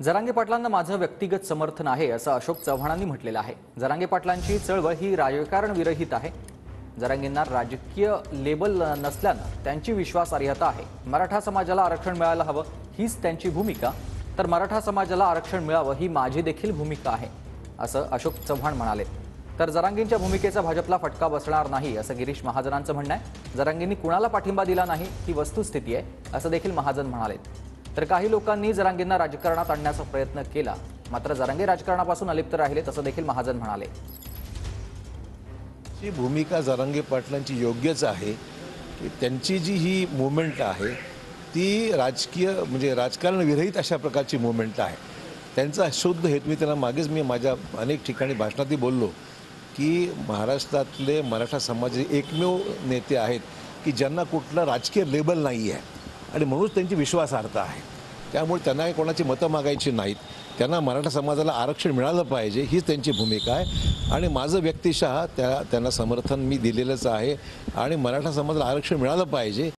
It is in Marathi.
जरांगे पाटलांना माझं व्यक्तिगत समर्थन आहे असं अशोक चव्हाणांनी म्हटलेलं आहे। जरांगे पाटलांची चळवळ ही राजकारण विरहित आहे। जरांगेंना राजकीय लेबल नसल्यानं त्यांची विश्वासार्हता आहे। मराठा समाजाला आरक्षण मिळायला हवं हीच त्यांची भूमिका, तर मराठा समाजाला आरक्षण मिळावं ही माझी देखील भूमिका आहे असं अशोक चव्हाण म्हणाले। तर जरांगेंच्या भूमिकेचा भाजपला फटका बसणार नाही असं गिरीश महाजनांचं म्हणणं आहे। जरांगेंनी कुणाला पाठिंबा दिला नाही ही वस्तुस्थिती आहे असं देखील महाजन म्हणाले। तर काही लोकांनी जरांगेंना राजकारणात आणण्याचा प्रयत्न केला, मात्र जरांगे राजकारणापासून अलिप्त राहिले तसं देखील महाजन म्हणाले। ही भूमिका जरांगे पाटलांची योग्यच आहे की त्यांची जी ही मूवमेंट आहे ती राजकीय म्हणजे राजकारण विरहित अशा प्रकारची मूवमेंट आहे। त्यांचा शुद्ध हेतू मी त्यांना मागेच मी माझ्या अनेक ठिकाणी भाषणातही बोललो की महाराष्ट्रातले मराठा समाजाचे एकमेव नेते आहेत की ज्यांना कुठलं राजकीय लेबल नाही आहे आणि म्हणूनच त्यांची विश्वासार्हता आहे। त्यामुळे त्यांना कोणाची मतं मागायची नाहीत, त्यांना मराठा समाजाला आरक्षण मिळालं पाहिजे हीच त्यांची भूमिका आहे आणि माझं व्यक्तिशः त्यांना समर्थन मी दिलेलंच आहे आणि मराठा समाजाला आरक्षण मिळालं पाहिजे।